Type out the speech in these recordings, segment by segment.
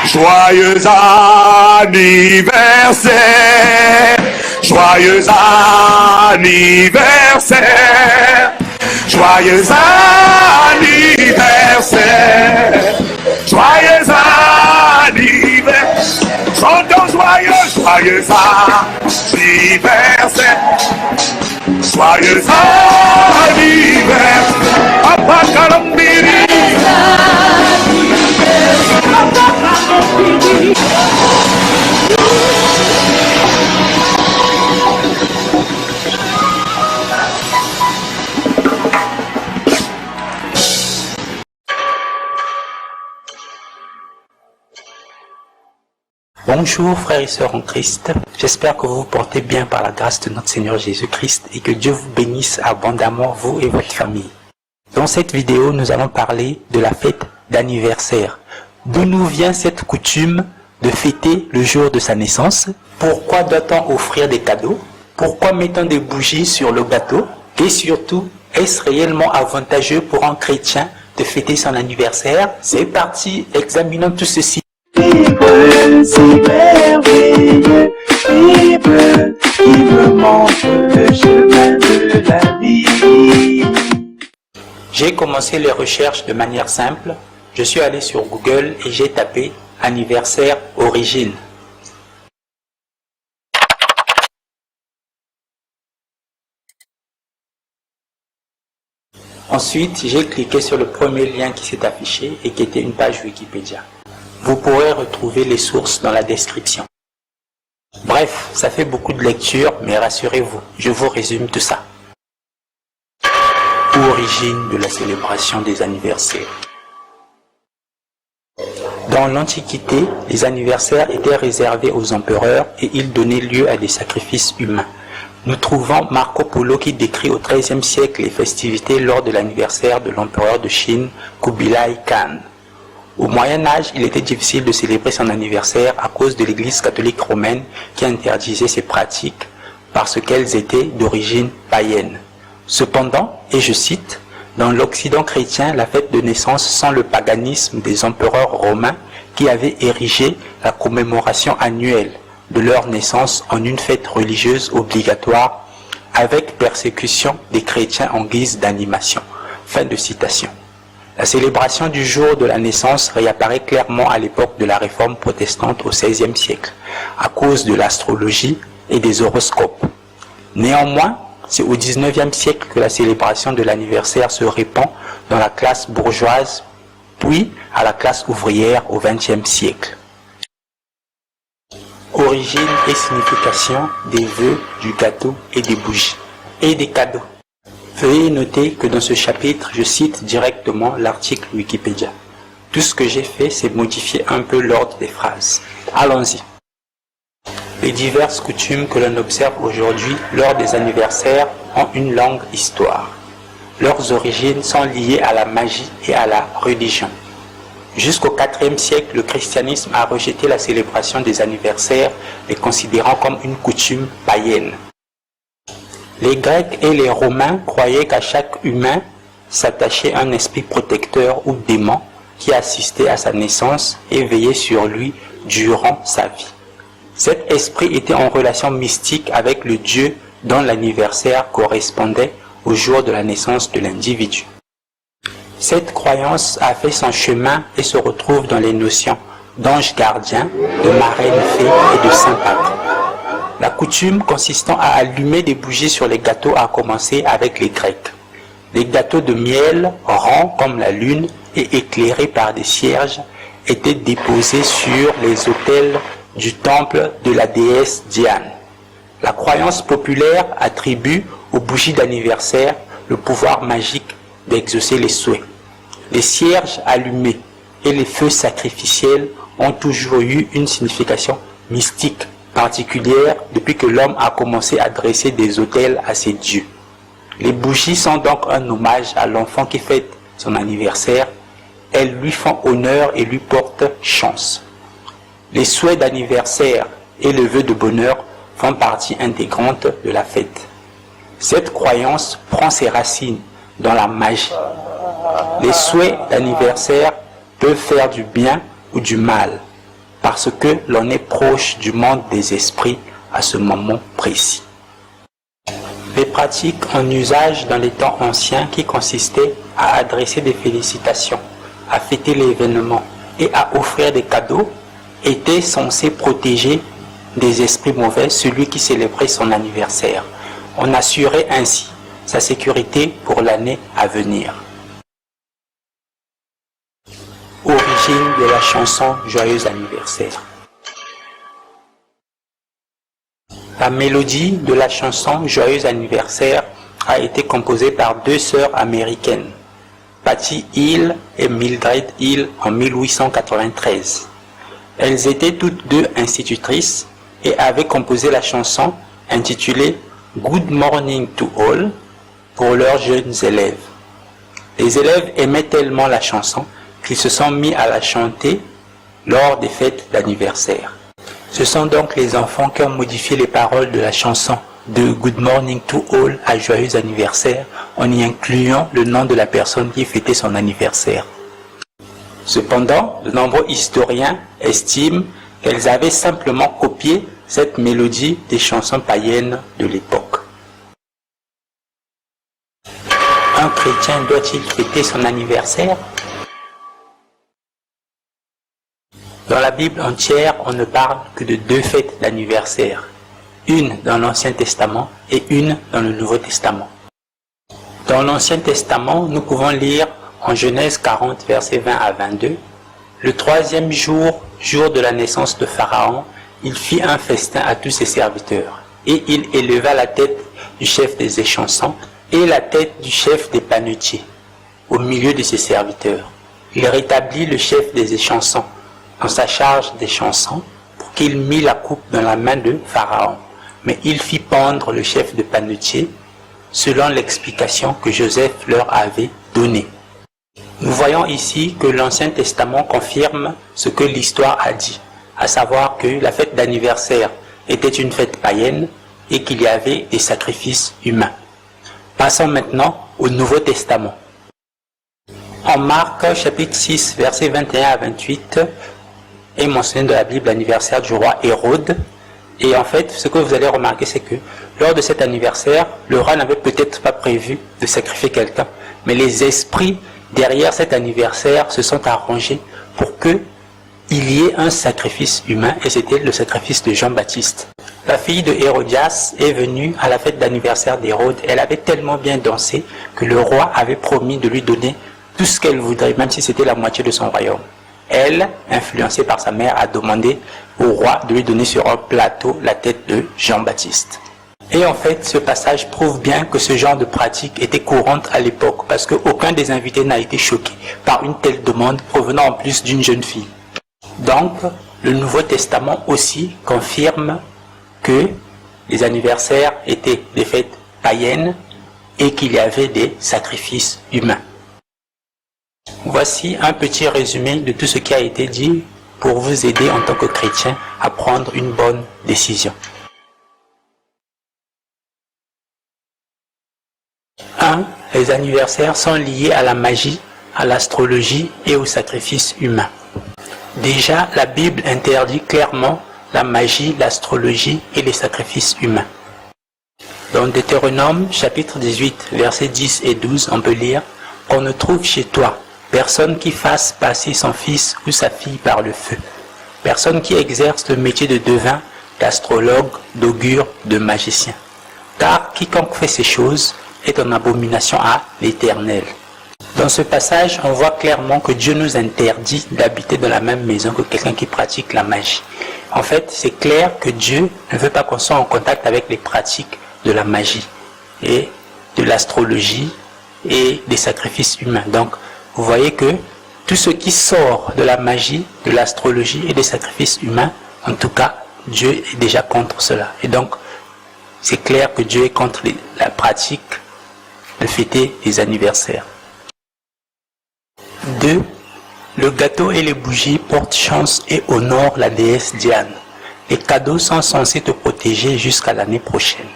Joyeux anniversaire, joyeux anniversaire, joyeux anniversaire, joyeux anniversaire, chantons joyeux, joyeux anniversaire, joyeux anniversaire, Papa Kalambiri. Bonjour frères et sœurs en Christ, j'espère que vous vous portez bien par la grâce de notre Seigneur Jésus-Christ et que Dieu vous bénisse abondamment, vous et votre famille. Dans cette vidéo, nous allons parler de la fête d'anniversaire. D'où nous vient cette coutume de fêter le jour de sa naissance? Pourquoi doit-on offrir des cadeaux? Pourquoi mettons des bougies sur le gâteau? Et surtout, est-ce réellement avantageux pour un chrétien de fêter son anniversaire? C'est parti, examinons tout ceci. Si merveilleux, libre, qui me montre le chemin de la vie. J'ai commencé les recherches de manière simple. Je suis allé sur Google et j'ai tapé anniversaire origine. Ensuite, j'ai cliqué sur le premier lien qui s'est affiché et qui était une page Wikipédia. Vous pourrez retrouver les sources dans la description. Bref, ça fait beaucoup de lecture, mais rassurez-vous, je vous résume tout ça. Origine de la célébration des anniversaires. Dans l'Antiquité, les anniversaires étaient réservés aux empereurs et ils donnaient lieu à des sacrifices humains. Nous trouvons Marco Polo qui décrit au XIIIe siècle les festivités lors de l'anniversaire de l'empereur de Chine, Kubilai Khan. Au Moyen-Âge, il était difficile de célébrer son anniversaire à cause de l'Église catholique romaine qui interdisait ces pratiques parce qu'elles étaient d'origine païenne. Cependant, et je cite, « Dans l'Occident chrétien, la fête de naissance sent le paganisme des empereurs romains qui avaient érigé la commémoration annuelle de leur naissance en une fête religieuse obligatoire avec persécution des chrétiens en guise d'animation. » Fin de citation. La célébration du jour de la naissance réapparaît clairement à l'époque de la réforme protestante au XVIe siècle, à cause de l'astrologie et des horoscopes. Néanmoins, c'est au XIXe siècle que la célébration de l'anniversaire se répand dans la classe bourgeoise, puis à la classe ouvrière au XXe siècle. Origine et signification des vœux, du gâteau et des bougies, et des cadeaux. Veuillez noter que dans ce chapitre, je cite directement l'article Wikipédia. Tout ce que j'ai fait, c'est modifier un peu l'ordre des phrases. Allons-y. Les diverses coutumes que l'on observe aujourd'hui lors des anniversaires ont une longue histoire. Leurs origines sont liées à la magie et à la religion. Jusqu'au IVe siècle, le christianisme a rejeté la célébration des anniversaires, les considérant comme une coutume païenne. Les Grecs et les Romains croyaient qu'à chaque humain s'attachait un esprit protecteur ou démon qui assistait à sa naissance et veillait sur lui durant sa vie. Cet esprit était en relation mystique avec le Dieu dont l'anniversaire correspondait au jour de la naissance de l'individu. Cette croyance a fait son chemin et se retrouve dans les notions d'ange gardien, de marraine fée et de saint patron. La coutume consistant à allumer des bougies sur les gâteaux a commencé avec les Grecs. Les gâteaux de miel, ronds comme la lune et éclairés par des cierges, étaient déposés sur les autels du temple de la déesse Diane. La croyance populaire attribue aux bougies d'anniversaire le pouvoir magique d'exaucer les souhaits. Les cierges allumés et les feux sacrificiels ont toujours eu une signification mystique particulière depuis que l'homme a commencé à dresser des autels à ses dieux. Les bougies sont donc un hommage à l'enfant qui fête son anniversaire. Elles lui font honneur et lui portent chance. Les souhaits d'anniversaire et le vœu de bonheur font partie intégrante de la fête. Cette croyance prend ses racines dans la magie. Les souhaits d'anniversaire peuvent faire du bien ou du mal, parce que l'on est proche du monde des esprits à ce moment précis. Les pratiques en usage dans les temps anciens qui consistaient à adresser des félicitations, à fêter l'événement et à offrir des cadeaux étaient censées protéger des esprits mauvais celui qui célébrait son anniversaire. On assurait ainsi sa sécurité pour l'année à venir. Origine de la chanson Joyeux anniversaire. La mélodie de la chanson Joyeux anniversaire a été composée par deux sœurs américaines, Patty Hill et Mildred Hill, en 1893. Elles étaient toutes deux institutrices et avaient composé la chanson intitulée Good Morning to All pour leurs jeunes élèves. Les élèves aimaient tellement la chanson qu'ils se sont mis à la chanter lors des fêtes d'anniversaire. Ce sont donc les enfants qui ont modifié les paroles de la chanson de Good Morning to All à Joyeux anniversaire en y incluant le nom de la personne qui fêtait son anniversaire. Cependant, de nombreux historiens estiment qu'elles avaient simplement copié cette mélodie des chansons païennes de l'époque. Un chrétien doit-il fêter son anniversaire? Dans la Bible entière, on ne parle que de deux fêtes d'anniversaire, une dans l'Ancien Testament et une dans le Nouveau Testament. Dans l'Ancien Testament, nous pouvons lire en Genèse 40, versets 20 à 22, « Le troisième jour, jour de la naissance de Pharaon, il fit un festin à tous ses serviteurs, et il éleva la tête du chef des échansons et la tête du chef des panetiers au milieu de ses serviteurs. Il rétablit le chef des échansons dans sa charge des chansons pour qu'il mit la coupe dans la main de Pharaon. Mais il fit pendre le chef de panetier selon l'explication que Joseph leur avait donnée. » Nous voyons ici que l'Ancien Testament confirme ce que l'histoire a dit, à savoir que la fête d'anniversaire était une fête païenne et qu'il y avait des sacrifices humains. Passons maintenant au Nouveau Testament. En Marc chapitre 6, versets 21 à 28, est mentionné dans la Bible l'anniversaire du roi Hérode. Et en fait, ce que vous allez remarquer, c'est que lors de cet anniversaire, le roi n'avait peut-être pas prévu de sacrifier quelqu'un, mais les esprits derrière cet anniversaire se sont arrangés pour qu'il y ait un sacrifice humain, et c'était le sacrifice de Jean-Baptiste. La fille de Hérodias est venue à la fête d'anniversaire d'Hérode. Elle avait tellement bien dansé que le roi avait promis de lui donner tout ce qu'elle voudrait, même si c'était la moitié de son royaume. Elle, influencée par sa mère, a demandé au roi de lui donner sur un plateau la tête de Jean-Baptiste. Et en fait, ce passage prouve bien que ce genre de pratique était courante à l'époque, parce qu'aucun des invités n'a été choqué par une telle demande provenant en plus d'une jeune fille. Donc, le Nouveau Testament aussi confirme que les anniversaires étaient des fêtes païennes et qu'il y avait des sacrifices humains. Voici un petit résumé de tout ce qui a été dit pour vous aider en tant que chrétien à prendre une bonne décision. 1. Les anniversaires sont liés à la magie, à l'astrologie et au sacrifice humain. Déjà, la Bible interdit clairement la magie, l'astrologie et les sacrifices humains. Dans Deutéronome, chapitre 18, versets 10 et 12, on peut lire « On ne trouve chez toi personne qui fasse passer son fils ou sa fille par le feu, personne qui exerce le métier de devin, d'astrologue, d'augure, de magicien. Car quiconque fait ces choses est en abomination à l'Éternel. » Dans ce passage, on voit clairement que Dieu nous interdit d'habiter dans la même maison que quelqu'un qui pratique la magie. En fait, c'est clair que Dieu ne veut pas qu'on soit en contact avec les pratiques de la magie et de l'astrologie et des sacrifices humains. Donc, vous voyez que tout ce qui sort de la magie, de l'astrologie et des sacrifices humains, en tout cas, Dieu est déjà contre cela. Et donc, c'est clair que Dieu est contre la pratique de fêter les anniversaires. 2. Le gâteau et les bougies portent chance et honorent la déesse Diane. Les cadeaux sont censés te protéger jusqu'à l'année prochaine.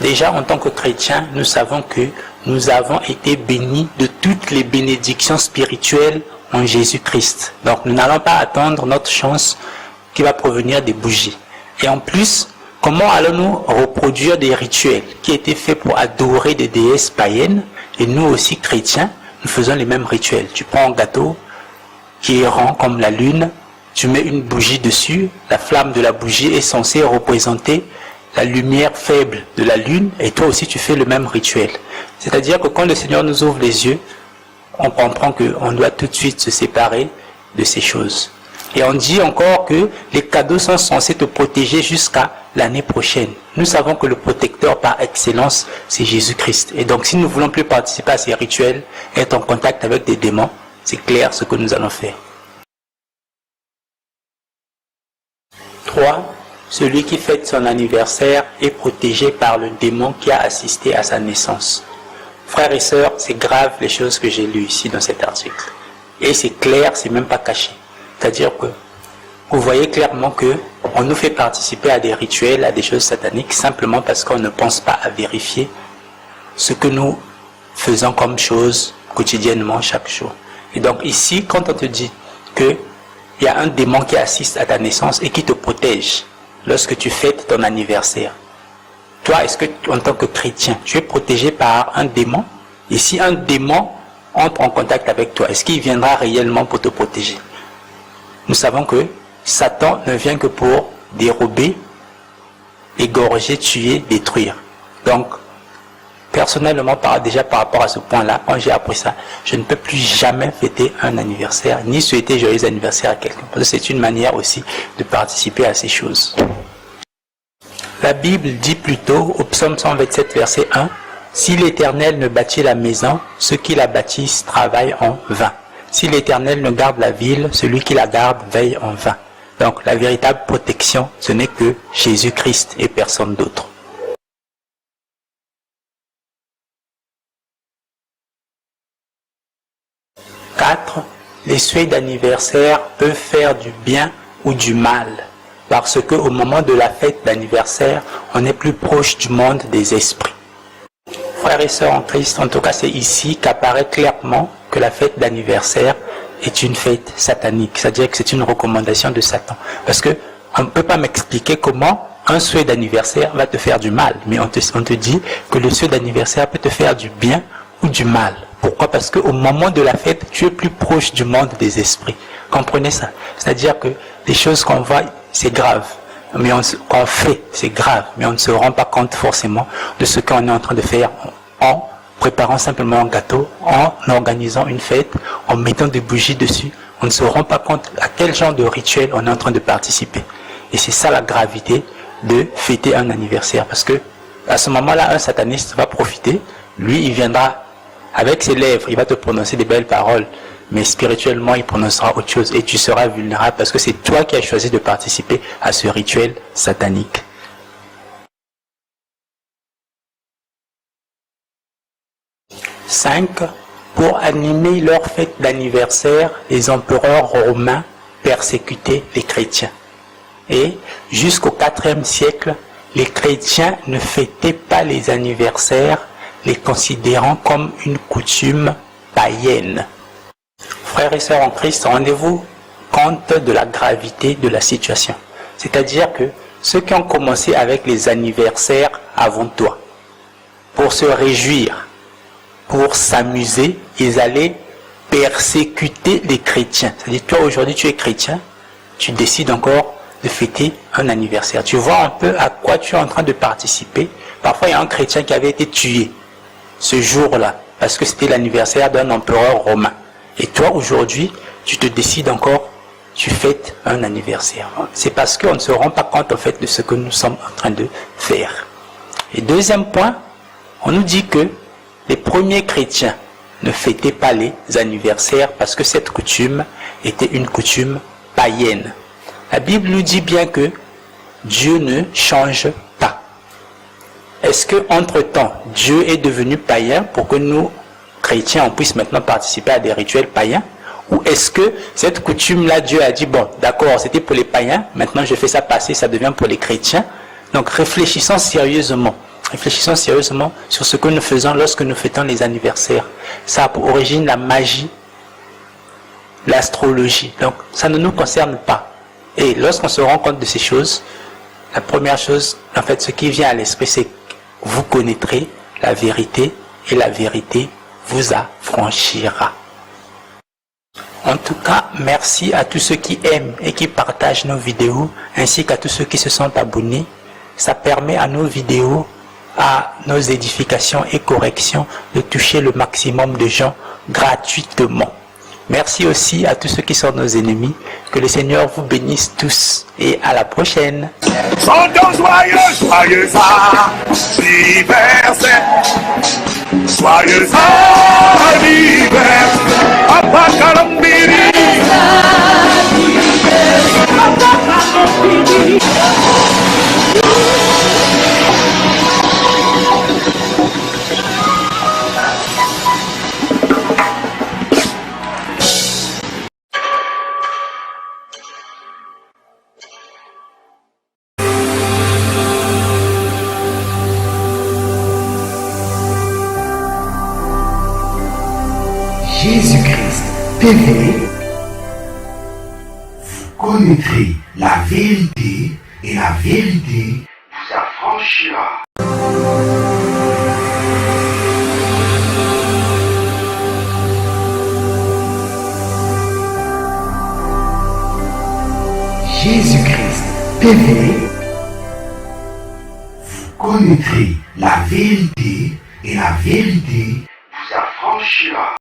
Déjà, en tant que chrétiens, nous savons que nous avons été bénis de toutes les bénédictions spirituelles en Jésus-Christ. Donc, nous n'allons pas attendre notre chance qui va provenir des bougies. Et en plus, comment allons-nous reproduire des rituels qui étaient faits pour adorer des déesses païennes? Et nous aussi, chrétiens, nous faisons les mêmes rituels. Tu prends un gâteau qui est rond comme la lune, tu mets une bougie dessus, la flamme de la bougie est censée représenter la lumière faible de la lune, et toi aussi tu fais le même rituel. C'est-à-dire que quand le Seigneur nous ouvre les yeux, on comprend qu'on doit tout de suite se séparer de ces choses. Et on dit encore que les cadeaux sont censés te protéger jusqu'à l'année prochaine. Nous savons que le protecteur par excellence, c'est Jésus-Christ. Et donc si nous ne voulons plus participer à ces rituels, être en contact avec des démons, c'est clair ce que nous allons faire. 3. Celui qui fête son anniversaire est protégé par le démon qui a assisté à sa naissance. Frères et sœurs, c'est grave les choses que j'ai lues ici dans cet article. Et c'est clair, c'est même pas caché. C'est-à-dire que vous voyez clairement que on nous fait participer à des rituels, à des choses sataniques, simplement parce qu'on ne pense pas à vérifier ce que nous faisons comme chose quotidiennement chaque jour. Et donc ici, quand on te dit qu'il y a un démon qui assiste à ta naissance et qui te protège lorsque tu fêtes ton anniversaire, toi, est-ce que en tant que chrétien, tu es protégé par un démon? Et si un démon entre en contact avec toi, est-ce qu'il viendra réellement pour te protéger? Nous savons que Satan ne vient que pour dérober, égorger, tuer, détruire. Donc, personnellement, déjà par rapport à ce point-là, quand j'ai appris ça, je ne peux plus jamais fêter un anniversaire, ni souhaiter joyeux anniversaire à quelqu'un. Parce que c'est une manière aussi de participer à ces choses. La Bible dit plutôt, au psaume 127, verset 1, « Si l'Éternel ne bâtit la maison, ceux qui la bâtissent travaillent en vain. Si l'Éternel ne garde la ville, celui qui la garde veille en vain. » Donc la véritable protection, ce n'est que Jésus-Christ et personne d'autre. « 4. Les souhaits d'anniversaire peuvent faire du bien ou du mal, parce qu'au moment de la fête d'anniversaire, on est plus proche du monde des esprits. » Frères et sœurs en Christ, en tout cas c'est ici qu'apparaît clairement que la fête d'anniversaire est une fête satanique, c'est-à-dire que c'est une recommandation de Satan. Parce que on ne peut pas m'expliquer comment un souhait d'anniversaire va te faire du mal, mais on te dit que le souhait d'anniversaire peut te faire du bien ou du mal. Pourquoi? Parce qu'au moment de la fête, tu es plus proche du monde des esprits. Comprenez ça? C'est-à-dire que les choses qu'on voit, c'est grave. Mais qu'on fait, c'est grave. Mais on ne se rend pas compte forcément de ce qu'on est en train de faire en préparant simplement un gâteau, en organisant une fête, en mettant des bougies dessus. On ne se rend pas compte à quel genre de rituel on est en train de participer. Et c'est ça la gravité de fêter un anniversaire. Parce que à ce moment-là, un sataniste va profiter. Lui, il viendra avec ses lèvres, il va te prononcer des belles paroles. Mais spirituellement, il prononcera autre chose. Et tu seras vulnérable parce que c'est toi qui as choisi de participer à ce rituel satanique. « 5. Pour animer leur fête d'anniversaire, les empereurs romains persécutaient les chrétiens. Et jusqu'au IVe siècle, les chrétiens ne fêtaient pas les anniversaires, les considérant comme une coutume païenne. Frères et sœurs en Christ, rendez-vous compte de la gravité de la situation. C'est-à-dire que ceux qui ont commencé avec les anniversaires avant toi, pour se réjouir, pour s'amuser, ils allaient persécuter les chrétiens. C'est-à-dire, toi aujourd'hui tu es chrétien, tu décides encore de fêter un anniversaire. Tu vois un peu à quoi tu es en train de participer. Parfois il y a un chrétien qui avait été tué ce jour-là, parce que c'était l'anniversaire d'un empereur romain. Et toi aujourd'hui, tu te décides encore, tu fêtes un anniversaire. C'est parce qu'on ne se rend pas compte en fait de ce que nous sommes en train de faire. Et deuxième point, on nous dit que les premiers chrétiens ne fêtaient pas les anniversaires parce que cette coutume était une coutume païenne. La Bible nous dit bien que Dieu ne change pas. est-ce que entre-temps, Dieu est devenu païen pour que nous, chrétiens, on puisse maintenant participer à des rituels païens? Ou est-ce que cette coutume-là, Dieu a dit, bon, d'accord, c'était pour les païens, maintenant je fais ça passer, ça devient pour les chrétiens. Donc réfléchissons sérieusement sur ce que nous faisons lorsque nous fêtons les anniversaires. Ça a pour origine la magie, l'astrologie. Donc ça ne nous concerne pas. Et lorsqu'on se rend compte de ces choses, la première chose, en fait, ce qui vient à l'esprit, c'est que vous connaîtrez la vérité et la vérité vous affranchira. En tout cas, merci à tous ceux qui aiment et qui partagent nos vidéos, ainsi qu'à tous ceux qui se sont abonnés. Ça permet à nos vidéos, à nos édifications et corrections de toucher le maximum de gens gratuitement. Merci aussi à tous ceux qui sont nos ennemis. Que le Seigneur vous bénisse tous et à la prochaine. Chantons joyeux anniversaire. Joyeux anniversaire. Papa Kalambiri. Jésus-Christ TV, vous connaîtrez la vérité et la vérité vous affranchira. Jésus-Christ TV, vous connaîtrez la vérité et la vérité vous affranchira.